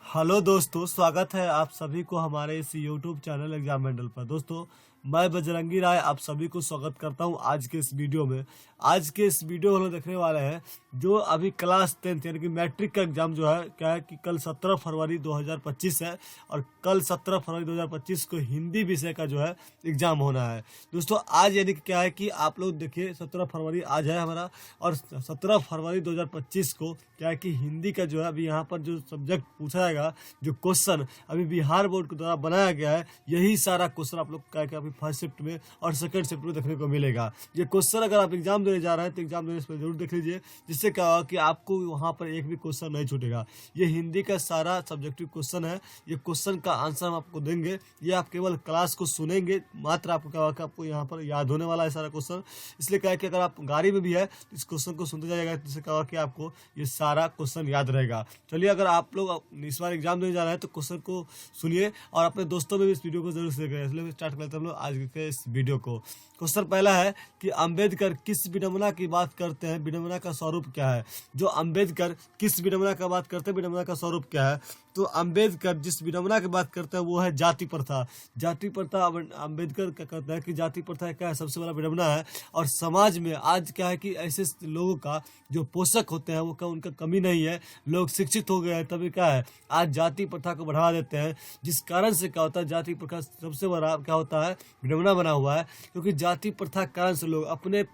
Hello दोस्तों, स्वागत है आप सभी को हमारे इस यूट्यूब चैनल एग्जाम मेंडल पर। दोस्तों, मैं बजरंगी राय आप सभी को स्वागत करता हूं आज के इस वीडियो में। आज के इस वीडियो में हम लोग देखने वाले हैं जो अभी क्लास 10th यानी कि मैट्रिक का एग्जाम जो है क्या है कि कल 17 फरवरी 2025 है और कल 17 फरवरी 2025 को हिंदी विषय का जो है एग्जाम होना है। दोस्तों, आज यानी कि क्या है कि आप लोग देखिए 17 फरवरी आज है हमारा, और 17 फरवरी 2025 को क्या है कि हिंदी का जो है अभी यहाँ पर जो सब्जेक्ट पूछा जाएगा, जो क्वेश्चन अभी बिहार बोर्ड के द्वारा बनाया गया है, यही सारा क्वेश्चन आप लोग क्या है कि अभी फर्स्ट शिफ्ट में और सेकंड शिफ्ट में देखने को मिलेगा। ये क्वेश्चन अगर आप एग्जाम देने जा रहे हैं तो एग्जाम देने से जरूर देख लीजिए, जिससे क्या होगा कि आपको वहाँ पर एक भी क्वेश्चन नहीं छूटेगा। ये हिंदी का सारा सब्जेक्टिव क्वेश्चन है, ये क्वेश्चन का आंसर हम आपको देंगे। ये आप केवल क्लास को सुनेंगे मात्र, आपको क्या होगा आपको यहाँ पर याद होने वाला है सारा क्वेश्चन। इसलिए क्या है कि अगर आप गाड़ी में भी है तो इस क्वेश्चन को सुनते जाएगा, जिससे क्या होगा कि आपको ये सारा क्वेश्चन याद रहेगा। चलिए, अगर आप लोग इस बार एग्जाम देने जा रहे हैं तो क्वेश्चन को सुनिए और अपने दोस्तों में भी इस वीडियो को जरूर शेयर करें। इसलिए स्टार्ट करते हैं हम लोग आज के इस वीडियो को। क्वेश्चन पहला है कि अंबेडकर किस विडंबना की बात करते हैं, विडंबना का स्वरूप क्या है। जो अंबेडकर किस विडंबना का बात करते हैं, विडंबना का स्वरूप क्या है। तो अंबेडकर जिस विडंबना की बात करते हैं वो है जाति प्रथा। जाति प्रथा अंबेडकर क्या कहता है कि जाति प्रथा क्या है, सबसे बड़ा विडंबना है। और समाज में आज क्या है कि ऐसे लोगों का जो पोषक होते हैं वो क्या उनका कमी नहीं है, लोग शिक्षित हो गए हैं, तभी क्या है आज जाति प्रथा को बढ़ावा देते हैं। जिस कारण से क्या होता है जाति प्रथा सबसे बड़ा क्या होता है विडंबना बना हुआ है, क्योंकि जाति प्रथा के कारण से लोग अपने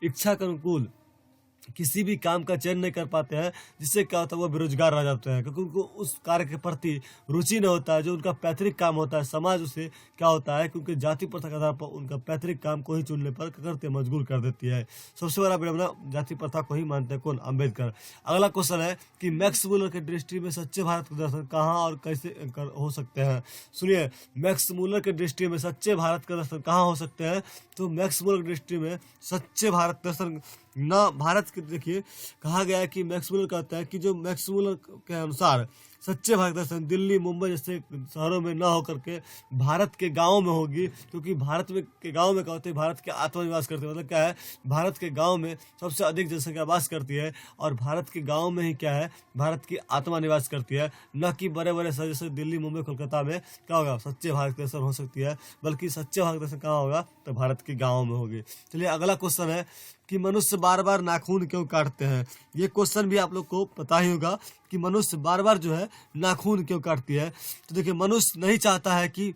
इच्छा के अनुकूल किसी भी काम का चयन नहीं कर पाते हैं, जिससे क्या होता है वो बेरोजगार रह जाते हैं, क्योंकि उनको उस कार्य के प्रति रुचि नहीं होता है जो उनका पैतृक काम होता है। समाज उसे क्या होता है क्योंकि जाति प्रथा के आधार पर उनका पैतृक काम को ही चुनने पर करते मजबूर कर देती है। सबसे बड़ा विडंबना जाति प्रथा को ही मानते हैं कौन, अंबेडकर। अगला क्वेश्चन है कि मैक्स मूलर के दृष्टि में सच्चे भारत के दर्शन कहाँ और कैसे हो सकते हैं। सुनिए, मैक्स मूलर के दृष्टि में सच्चे भारत के दर्शन कहाँ हो सकते हैं। तो मैक्स मूलर की दृष्टि में सच्चे भारत दर्शन न भारत के, देखिए कहा गया है कि मैक्स मूलर कहता है कि जो मैक्स मूलर के अनुसार सच्चे भारत दर्शन दिल्ली मुंबई जैसे शहरों में न होकर के भारत के गांवों में होगी, क्योंकि भारत में के गांव में क्या होते हैं भारत के आत्मा निवास करते हैं। मतलब क्या है, भारत के गांव में सबसे अधिक जनसंख्या वास करती है और भारत के गांव में ही क्या है भारत की आत्मा निवास करती है, न कि बड़े बड़े शहर जैसे दिल्ली मुंबई कोलकाता में क्या होगा सच्चे भारत दर्शन हो सकती है, बल्कि सच्चे भारत दर्शन कहाँ होगा तो भारत के गाँव में होगी। चलिए, अगला क्वेश्चन है कि मनुष्य बार बार नाखून क्यों काटते हैं। ये क्वेश्चन भी आप लोग को पता ही होगा कि मनुष्य बार बार जो है नाखून क्यों काटती है। तो देखिए, मनुष्य नहीं चाहता है कि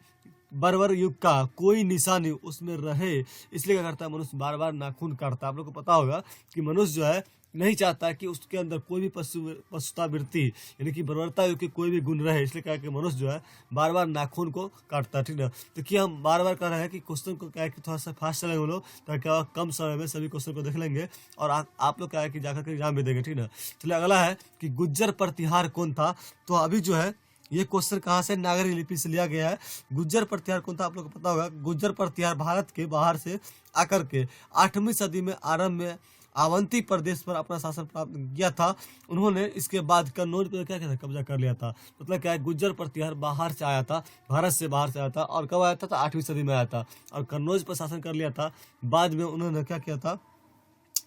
बर्बर युग का कोई निशानी उसमें रहे, इसलिए क्या करता है मनुष्य बार बार नाखून काटता है। आप लोग को पता होगा कि मनुष्य जो है नहीं चाहता है कि उसके अंदर कोई भी पशुता वृत्ति यानी कि बर्बरता युग के कोई भी गुण रहे, इसलिए क्या है कि मनुष्य जो है बार बार नाखून को काटता है। ठीक है, देखिए हम बार बार कह रहे हैं कि क्वेश्चन को क्या है कि थोड़ा सा फास्ट चलेंगे हम लोग, ताकि क्या कम समय में सभी क्वेश्चन को देख लेंगे और आप लोग क्या है कि जाकर के एग्जाम भी देंगे। ठीक है, चलिए अगला है कि गुज्जर प्रतिहार कौन था। तो अभी जो है ये क्वेश्चन कहाँ से, नागरी लिपि से लिया गया है। गुज्जर प्रतिहार कौन था आप लोग को पता होगा। गुज्जर प्रतिहार भारत के बाहर से आकर के 8वीं सदी में आरंभ में अवंती प्रदेश पर अपना शासन प्राप्त किया था। उन्होंने इसके बाद कन्नौज पर क्या कब्जा कर लिया था। मतलब क्या है, गुज्जर प्रतिहार बाहर से आया था, भारत से बाहर से आया था और कब आया था तो 8वीं सदी में आया था और कन्नौज पर शासन कर लिया था। बाद में उन्होंने क्या किया था,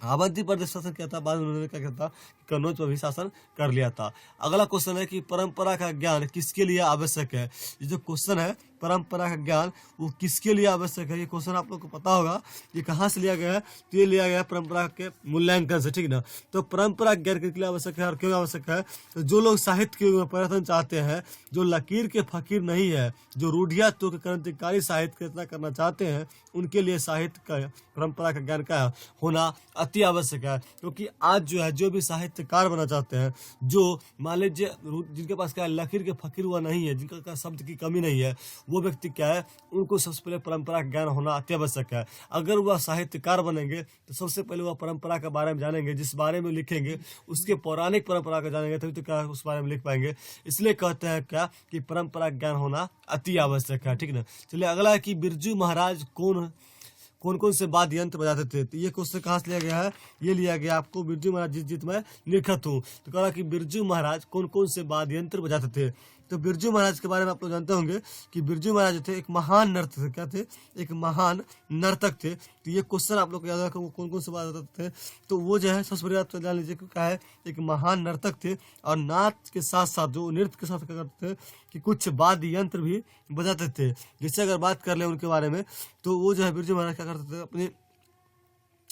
अवंती प्रदेश शासन किया था, बाद में उन्होंने क्या किया था कन्नौज पर भी शासन कर लिया था। अगला क्वेश्चन है कि परंपरा का ज्ञान किसके लिए आवश्यक है। ये जो क्वेश्चन है परंपरा का ज्ञान वो किसके लिए आवश्यक है, ये क्वेश्चन आप लोग को पता होगा। ये कहाँ से लिया गया है, तो ये लिया गया परंपरा के मूल्यांकन से। ठीक ना, तो परंपरा ज्ञान किसके लिए आवश्यक है और क्यों आवश्यक है। तो जो लोग साहित्य के में परिवर्तन चाहते हैं, जो लकीर के फकीर नहीं है, जो रूढ़िया तो क्रांतिकारी साहित्य की रचना करना चाहते हैं, उनके लिए साहित्य का परंपरा का ज्ञान का होना अति आवश्यक है। क्योंकि आज जो है जो भी साहित्यकार बनना चाहते हैं, जो मान लीजिए जिनके पास क्या है लकीर के फकीर हुआ नहीं है, जिनका शब्द की कमी नहीं है, वो व्यक्ति क्या है उनको सबसे पहले परंपरा का ज्ञान होना अति आवश्यक है। अगर वह साहित्यकार बनेंगे तो सबसे पहले वह परंपरा के बारे में जानेंगे, जिस बारे में लिखेंगे उसके पौराणिक परंपरा का जानेंगे, तभी तो क्या उस बारे में लिख पाएंगे। इसलिए कहते हैं क्या कि परंपरा ज्ञान होना अति आवश्यक है। ठीक ना, चलिए अगला है कि बिरजू महाराज कौन कौन से वाद्य यंत्र बजाते थे। तो ये क्वेश्चन कहाँ से लिया गया है, ये लिया गया आपको बिरजू महाराज जिस जित में लिखत हूँ। तो कहा कि बिरजू महाराज कौन कौन से वाद्य यंत्र बजाते थे। तो बिरजू महाराज के बारे में आप लोग जानते होंगे कि बिरजू महाराज जो थे एक महान नर्तक थे। क्या थे? एक महान नर्तक थे। तो ये क्वेश्चन आप लोग को याद रखो, वो कौन कौन से बात होते थे। तो वो जो है सबसे बड़ी बात तो जान लीजिए कि क्या है, एक महान नर्तक थे और नाच के साथ साथ जो नृत्य के साथ क्या करते थे कि कुछ वाद्य यंत्र भी बजाते थे। जैसे अगर बात कर ले उनके बारे में, तो वो जो है बिरजू महाराज क्या करते थे, अपने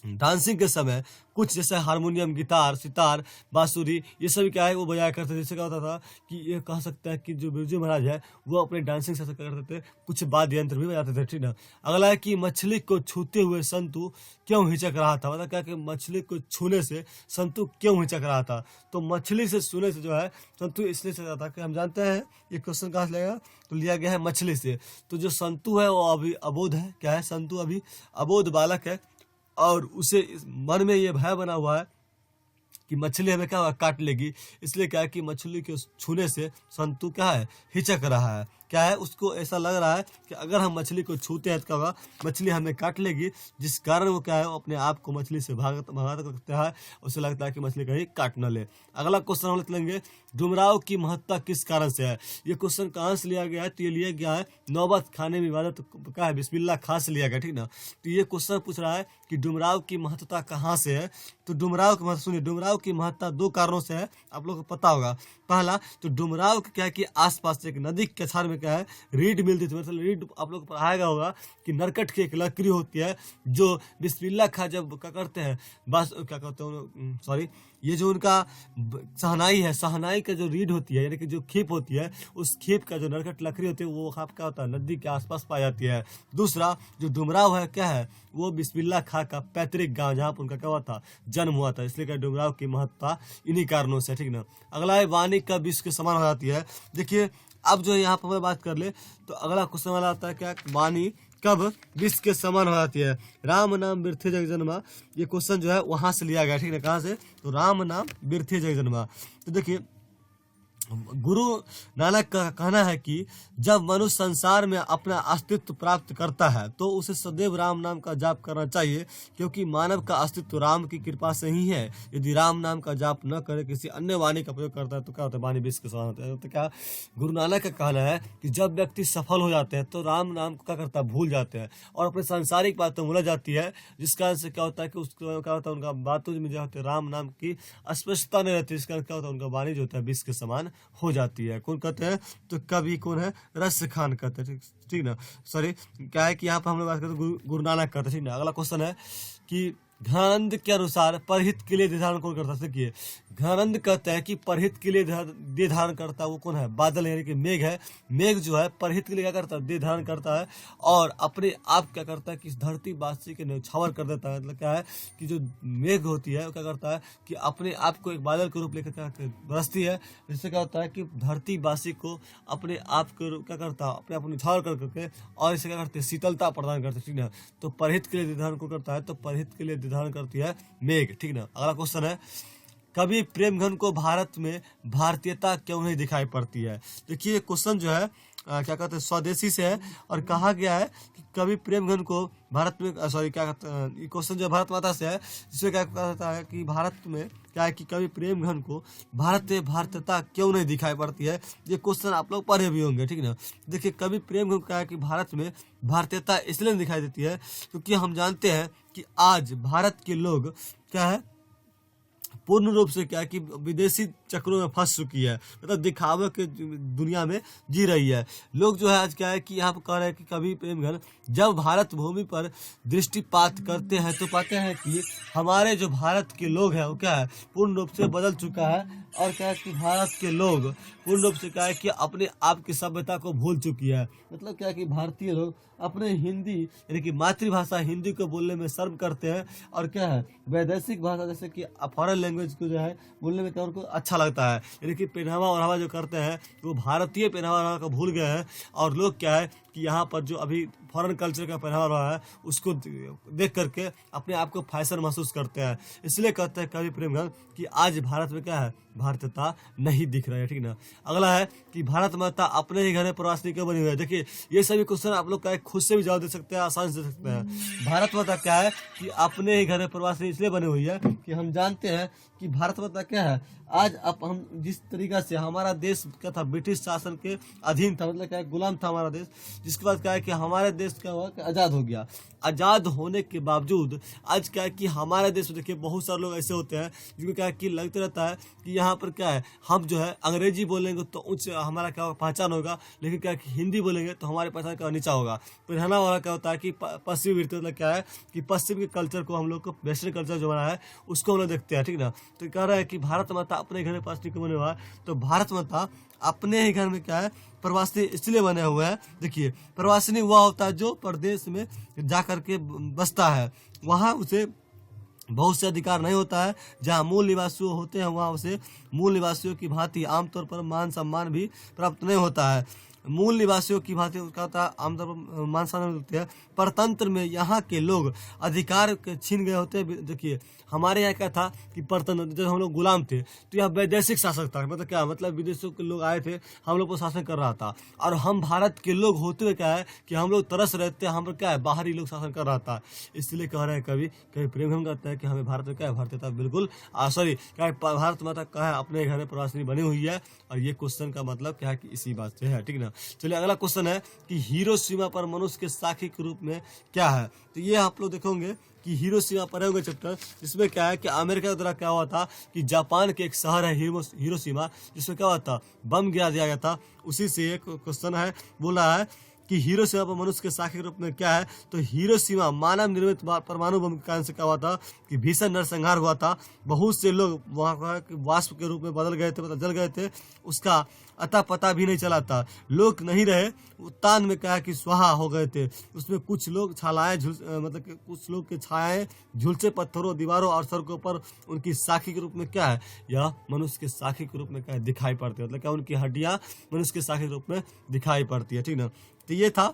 डांसिंग के समय कुछ जैसे हारमोनियम, गिटार, सितार, बांसुरी, ये सब क्या है वो बजाया करते थे। जैसे क्या होता था कि ये कह सकता है कि जो बिरजू महाराज है वो अपने डांसिंग से क्या करते थे, कुछ वाद्य यंत्र भी बजाते थे। ठीक ना। अगला है कि मछली को छूते हुए संतु क्यों हिचक रहा था। मतलब क्या कि मछली को छूने से संतु क्यों हिचक रहा था। तो मछली से छूने से जो है संतु इसलिए चल था कि हम जानते हैं ये क्वेश्चन कहाँ से लगेगा, तो लिया गया है मछली से। तो जो संतु है वो अभी अबोध है। क्या है? संतु अभी अबोध बालक है और उसे मन में ये भय बना हुआ है कि मछली हमें क्या काट लेगी। इसलिए क्या है कि मछली के छूने से संतु क्या है, हिचक रहा है। क्या है, उसको ऐसा लग रहा है कि अगर हम मछली को छूते हैं तो क्या होगा, मछली हमें काट लेगी, जिस कारण वो क्या है वो अपने आप को मछली से भागता करता है। उसे लगता है कि मछली कहीं काट न ले। अगला क्वेश्चन हम लेंगे, डुमराव की महत्ता किस कारण से है। ये क्वेश्चन कहाँ से लिया गया है, तो ये लिया गया है नौबत खाने में इबादत क्या है, बिस्मिल्लाह खां से लिया गया। ठीक ना। तो ये क्वेश्चन पूछ रहा है कि डुमराव की महत्ता कहाँ से है। तो डुमराव की महत्ता सुनिए, डुमराव की महत्ता 2 कारणों से है, आप लोगों को पता होगा। पहला तो डुमराव क्या है कि आसपास एक नदी के कछार में क्या है, रीड मिलती थी। मतलब रीड आप लोग को पढ़ाया होगा कि नरकट की एक लकड़ी होती है जो बिस्मिल्लाह खां जब क्या करते हैं, बस क्या कहते हैं, सॉरी, ये जो उनका सहनाई है, सहनाई का जो रीड होती है यानी कि जो खेप होती है, उस खेप का जो नरकट लकड़ी होती है वो क्या होता है, नदी के आसपास पाई जाती है। दूसरा जो डुमराव है क्या है, वो बिस्मिल्लाह खां का पैतृक गांव जहाँ पर उनका क्या हुआ था, जन्म हुआ था। इसलिए क्या डुमराव की महत्ता इन्हीं कारणों से। ठीक ना। अगला है वाणी कब विश्व के समान हो जाती है। देखिए अब जो यहाँ पर हमें बात कर ले तो अगला क्वेश्चन वाला आता है क्या, वाणी कब विश्व के समान हो जाती है। राम नाम बिरथे जग जन्मा, ये क्वेश्चन जो है वहां से लिया गया। ठीक है, कहाँ से, तो राम नाम बिरथे जग जन्मा। तो देखिए गुरु नानक का कहना है कि जब मनुष्य संसार में अपना अस्तित्व प्राप्त करता है तो उसे सदैव राम नाम का जाप करना चाहिए, क्योंकि मानव का अस्तित्व राम की कृपा से ही है। यदि राम नाम का जाप न करे, किसी अन्य वाणी का प्रयोग करता है तो क्या होता है, वाणी विश्व के समान होता है। तो क्या गुरु नानक का कहना है कि जब व्यक्ति सफल हो जाते हैं तो राम नाम को क्या करता है, भूल जाते हैं और अपने सांसारिक बातों भूल जाती है, जिस कारण से क्या होता है कि उसको क्या होता है, उनका बातों में जो होती है राम नाम की स्पष्टता नहीं रहती। इसका क्या होता है, उनका वाणी जो होता है विश्व के समान हो जाती है। कौन कहते हैं, तो कवि कौन है, रस खान कहते हैं। ठीक ना, सॉरी, क्या है कि यहाँ पर हम लोग बात करते हैं गुरु नानक कहते हैं। ठीक ना। अगला क्वेश्चन है कि घनानंद के अनुसार परहित के लिए देह धारण कौन करता है। देखिए घनानंद कहते हैं कि परहित के लिए देह धारण करता है वो कौन है, बादल यानी कि मेघ है। मेघ जो है परहित के लिए क्या करता है, देह धारण करता है और अपने आप क्या करता है कि धरती वासी के न्यौछावर कर देता है। मतलब क्या है कि जो मेघ होती है वो क्या करता है कि अपने आप को एक बादल के रूप लेकर क्या बरसती है, जिससे क्या होता है कि धरती वासी को अपने आप को क्या करता है, अपने आप को न्यौछावर कर करके और इसे क्या करते हैं, शीतलता प्रदान करते हैं। ठीक ना। तो परहित के लिए देह धारण कौन करता है, तो परहित के लिए धारण करती है मेघ। ठीक ना। अगला क्वेश्चन है, कभी प्रेमघन को भारत में भारतीयता क्यों नहीं दिखाई पड़ती है। देखिए क्वेश्चन जो है क्या कहते हैं, स्वदेशी से है और कहा गया है कि कभी प्रेमघन को भारत में, सॉरी क्या कहते हैं, ये क्वेश्चन जो भारत माता से है, जिसमें क्या कहता है कि भारत में क्या है कि कभी प्रेमघन को भारतीयता क्यों नहीं दिखाई पड़ती है। ये क्वेश्चन आप लोग पढ़े भी होंगे। ठीक ना। देखिए कभी प्रेमघन क्या है कि भारत में भारतीयता इसलिए नहीं दिखाई देती है क्योंकि हम जानते हैं कि आज भारत के लोग क्या है, पूर्ण रूप से क्या है कि विदेशी चक्रों में फंस चुकी है, मतलब दिखावे के दुनिया में जी रही है। लोग जो है आज क्या है कि यहाँ पर कह रहे हैं कि कभी प्रेमघन जब भारत भूमि पर दृष्टिपात करते हैं तो पाते हैं कि हमारे जो भारत के लोग हैं वो क्या है, पूर्ण रूप से बदल चुका है और क्या है कि भारत के लोग पूर्ण रूप से क्या है कि अपने आप की सभ्यता को भूल चुकी है। मतलब क्या है कि भारतीय लोग अपने हिंदी यानी कि मातृभाषा हिंदी को बोलने में शर्म करते हैं और क्या है वैदेशिक भाषा जैसे कि फॉरेन लैंग्वेज को जो है बोलने में क्या उनको अच्छा लगता है। यानी कि पहनावा ओढ़ावा जो करते हैं वो भारतीय पहनावा ओढ़ावा को भूल गए हैं और लोग क्या है कि यहाँ पर जो अभी फॉरेन कल्चर का पहनावा रहा है उसको देख करके अपने आप को फैशन महसूस करते हैं। इसलिए कहते हैं कवि प्रेमघन कि आज भारत में क्या है, भारतीयता नहीं दिख रहा है, ठीक ना। अगला है कि भारत माता अपने ही घर में प्रवासी क्यों बनी हुई है। देखिए ये सभी क्वेश्चन आप लोग का खुद से भी जवाब दे सकते हैं, आसान से दे सकते हैं। भारत माता क्या है कि अपने ही घर में प्रवासी इसलिए बनी हुई है कि हम जानते हैं कि भारत माता क्या है, आज अब हम जिस तरीका से हमारा देश क्या था, ब्रिटिश शासन के अधीन था, मतलब क्या है, गुलाम था हमारा देश। जिसके बाद क्या है कि हमारे देश क्या हुआ कि आज़ाद हो गया। आज़ाद होने के बावजूद आज क्या है कि हमारे देश में देखिए बहुत सारे लोग ऐसे होते हैं जिनको क्या है कि लगता रहता है कि यहाँ पर क्या है, हम जो है अंग्रेजी बोलेंगे तो उच्च हमारा क्या पहचान होगा, लेकिन क्या है कि हिंदी बोलेंगे तो हमारी पहचान का नीचा होगा। फिर है ना, वाला क्या होता है कि पश्चिमी वृत्ति, मतलब क्या है कि पश्चिम के कल्चर को हम लोग को, वेस्टर्न कल्चर जो बना है उसको हम लोग देखते हैं, ठीक ना। तो कह रहा है कि भारत माता अपने घर में प्रवासी क्यों बने हुआ है, तो भारत माता अपने ही घर में क्या है प्रवासी इसलिए बने हुए हैं। देखिए प्रवासी वह होता है जो प्रदेश में जा करके बसता है, वहाँ उसे बहुत से अधिकार नहीं होता है। जहाँ मूल निवासियों होते हैं वहाँ उसे मूल निवासियों की भांति आमतौर पर मान सम्मान भी प्राप्त नहीं होता है। मूल निवासियों की भांति उसका होता है आमतौर पर मान सम्मान मिलते हैं। परतंत्र में यहाँ के लोग अधिकार छीन गए होते हैं। देखिए हमारे यहाँ क्या था कि परतंत्र, जब हम लोग गुलाम थे तो यहाँ वैदेशिक शासक था, मतलब क्या, मतलब विदेशों के लोग आए थे, हम लोग को शासन कर रहा था। और हम भारत के लोग होते हुए क्या है कि हम लोग तरस रहते हैं, हम लोग क्या है बाहरी लोग शासन कर रहा था। इसलिए कह रहे हैं कभी कभी प्रेम हम करते हैं कि हमें भारत में क्या है भारतीयता बिल्कुल सॉरी क्या है, भारत माता क्या है अपने घर में प्रवासी बनी हुई है। और ये क्वेश्चन का मतलब क्या है कि इसी बात से है, ठीक ना। चलिए अगला क्वेश्चन है कि हिरोशिमा पर मनुष्य के साथी के रूप में क्या है। तो ये आप लोग देखोगे कि हिरोशिमा पढ़े होंगे चैप्टर, जिसमें क्या है कि अमेरिका द्वारा क्या हुआ था कि जापान के एक शहर है हिरोशिमा, जिसमें क्या हुआ था बम गिरा दिया गया था। उसी से एक क्वेश्चन है, बोला है कि हिरोशिमा पर मनुष्य के साथी के रूप में क्या है। तो हिरोशिमा मानव निर्मित परमाणु बम के कारण से क्या हुआ था कि भीषण नरसंहार हुआ था। बहुत से लोग वहाँ वाष्प के रूप में बदल गए थे, मतलब जल गए थे, उसका अता पता भी नहीं चला था। लोग नहीं रहे, उत्तान में क्या है कि स्वाहा हो गए थे। उसमें कुछ लोग छालाएं मतलब कि कुछ लोग के छायाएं झुलसे पत्थरों, दीवारों और सड़कों पर उनकी साखी के रूप में क्या है, यह मनुष्य के साखी के रूप में क्या है दिखाई पड़ती है, मतलब क्या उनकी हड्डियां मनुष्य के साखी के रूप में दिखाई पड़ती है, ठीक ना। तो ये था,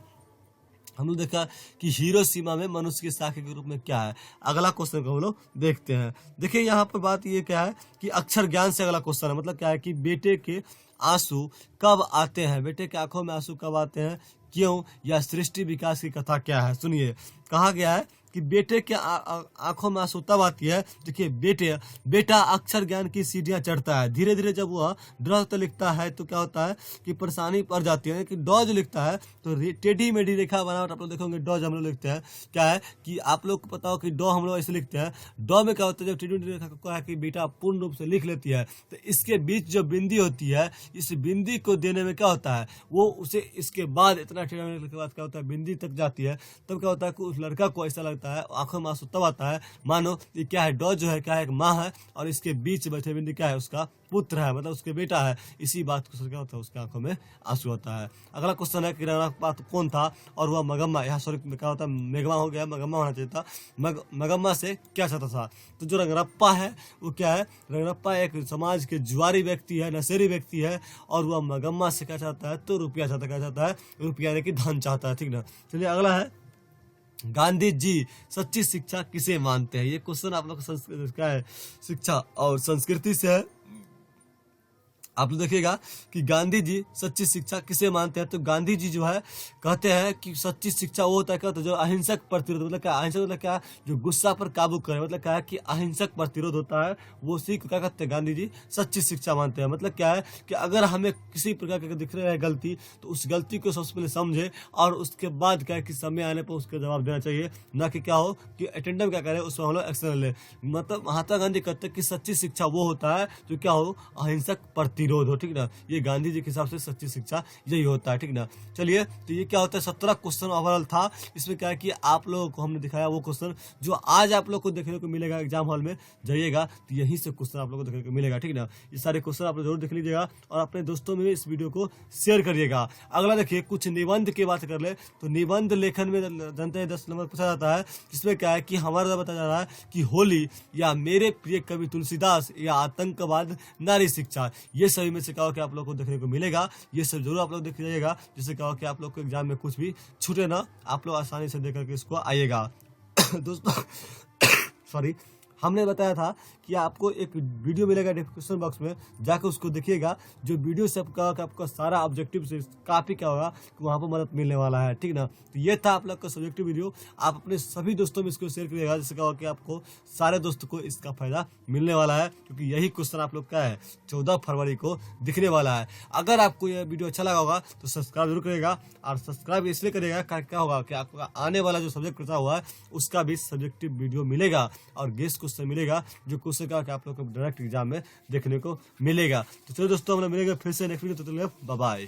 हम लोग देखा कि हिरोशिमा में मनुष्य की साखी के रूप में क्या है। अगला क्वेश्चन को हम लोग देखते हैं। देखिए यहाँ पर बात ये क्या है कि अक्षर ज्ञान से अगला क्वेश्चन है, मतलब क्या है कि बेटे के आंसू कब आते हैं, बेटे के आंखों में आंसू कब आते हैं, क्यों, या सृष्टि विकास की कथा क्या है। सुनिए, कहा गया है कि बेटे के आंखों में आंसू तब आती है। देखिए बेटा अक्षर ज्ञान की सीढ़ियां चढ़ता है, धीरे धीरे जब वह ड्रॉ लिखता है तो क्या होता है कि परेशानी पड़ जाती है। कि डॉ जो लिखता है तो टेढ़ी मेढ़ी रेखा बनावट आप लोग देखोगे, डॉ हम लोग लिखते हैं, क्या है कि आप लोग को पता हो कि डॉ हम लोग ऐसे लिखते हैं। डॉ में क्या होता है, जब टेढ़ी मेढ़ी रेखा को है कि बेटा पूर्ण रूप से लिख लेती है तो इसके बीच जो बिंदी होती है, इस बिंदी को देने में क्या होता है, वो उसे इसके बाद इतना टेढ़ा मेढ़ा के बाद क्या होता है बिंदी तक जाती है, तब क्या होता है कि उस लड़का को ऐसा लगता है, आंखों में आंसू तब आता है मानो ये क्या है, डॉ जो है क्या है एक माँ है और इसके बीच बैठे बिंदी क्या है उसका पुत्र है, मतलब उसके बेटा है। इसी बात को क्या होता है उसके आंखों में आंसू आता है। अगला क्वेश्चन है कि रंगप्पा कौन था और वह मगम्मा, यहाँ सॉरी क्या होता है मेघमा हो गया, मगम्मा होना चाहिए था। मगम्मा से क्या चाहता था, तो जो रंगरप्पा है वो क्या है, रंगरप्पा एक समाज के जुआरी व्यक्ति है, नशेरी व्यक्ति है, और वह मगम्मा से क्या चाहता है, तो रुपया चाहता, क्या चाहता है, रुपया यानी कि धन चाहता है, ठीक ना। चलिए अगला है, गांधी जी सच्ची शिक्षा किसे मानते हैं। ये क्वेश्चन आप लोग क्या है शिक्षा और संस्कृति से है। आप लोग देखिएगा कि गांधी जी सच्ची शिक्षा किसे मानते हैं। तो गांधी जी जो है कहते हैं कि सच्ची शिक्षा वो होता है, क्या होता है, जो अहिंसक प्रतिरोध, मतलब क्या अहिंसक मतलब क्या, जो गुस्सा पर काबू करे, मतलब क्या है कि अहिंसक प्रतिरोध होता है, वो उसी को क्या कहते हैं गांधी जी सच्ची शिक्षा मानते हैं। मतलब क्या है कि अगर हमें किसी प्रकार का दिख रहा है गलती, तो उस गलती को सबसे पहले समझे और उसके बाद क्या है कि समय आने पर उसका जवाब देना चाहिए, ना कि क्या हो कि अटेंडम क्या करे उसमें हम लोग एक्शन ले। मतलब महात्मा गांधी कहते हैं कि सच्ची शिक्षा वो होता है जो क्या हो, अहिंसक प्रतिरोध हो, ठीक ना। ये गांधी जी के हिसाब से सच्ची शिक्षा यही होता है, ठीक ना। चलिए, तो ये क्या होता है 17 क्वेश्चन ओवरऑल था। इसमें क्या है कि आप लोगों को हमने दिखाया वो क्वेश्चन जो आज आप लोग को देखने को मिलेगा एग्जाम हॉल में जाइएगा तो यहीं से क्वेश्चन आप लोग को देखने को मिलेगा, ठीक ना। ये सारे क्वेश्चन आप लोग जरूर देख लीजिएगा और अपने दोस्तों में भी इस वीडियो को शेयर करिएगा। अगला देखिए, कुछ निबंध की बात कर ले तो निबंध लेखन में जानते हैं 10 नंबर पूछा जाता है, जिसमें क्या है कि हमारा बताया जा रहा है कि होली या मेरे प्रिय कवि तुलसीदास या आतंकवाद नारी शिक्षा, ये सभी में से कहा कि आप लोग को देखने को मिलेगा। ये सब जरूर आप लोग देख लीजिएगा, जिससे कहा कि आप लोग को एग्जाम में कुछ भी छूटे ना, आप लोग आसानी से देख करके इसको आइएगा दोस्तों सॉरी। हमने बताया था कि आपको एक वीडियो मिलेगा डिस्क्रिप्शन बॉक्स में, जाकर उसको देखिएगा। जो वीडियो से आपका सारा ऑब्जेक्टिव से काफ़ी क्या होगा कि वहाँ पर मदद मिलने वाला है, ठीक ना। तो ये था आप लोग का सब्जेक्टिव वीडियो। आप अपने सभी दोस्तों में इसको शेयर करिएगा, जिससे क्या होगा कि आपको सारे दोस्तों को इसका फायदा मिलने वाला है, क्योंकि यही क्वेश्चन आप लोग का है 14 फरवरी को दिखने वाला है। अगर आपको यह वीडियो अच्छा लगा होगा तो सब्सक्राइब जरूर करिएगा, और सब्सक्राइब इसलिए करिएगा क्या होगा कि आपका आने वाला जो सब्जेक्ट करता हुआ है उसका भी सब्जेक्टिव वीडियो मिलेगा, और गेस्ट क्वेश्चन मिलेगा, जो क्वेश्चन का आप लोग को डायरेक्ट एग्जाम में देखने को मिलेगा। तो चलो दोस्तों, हम लोग मिलेंगे फिर से नेक्स्ट वीडियो। तो बाय बाय।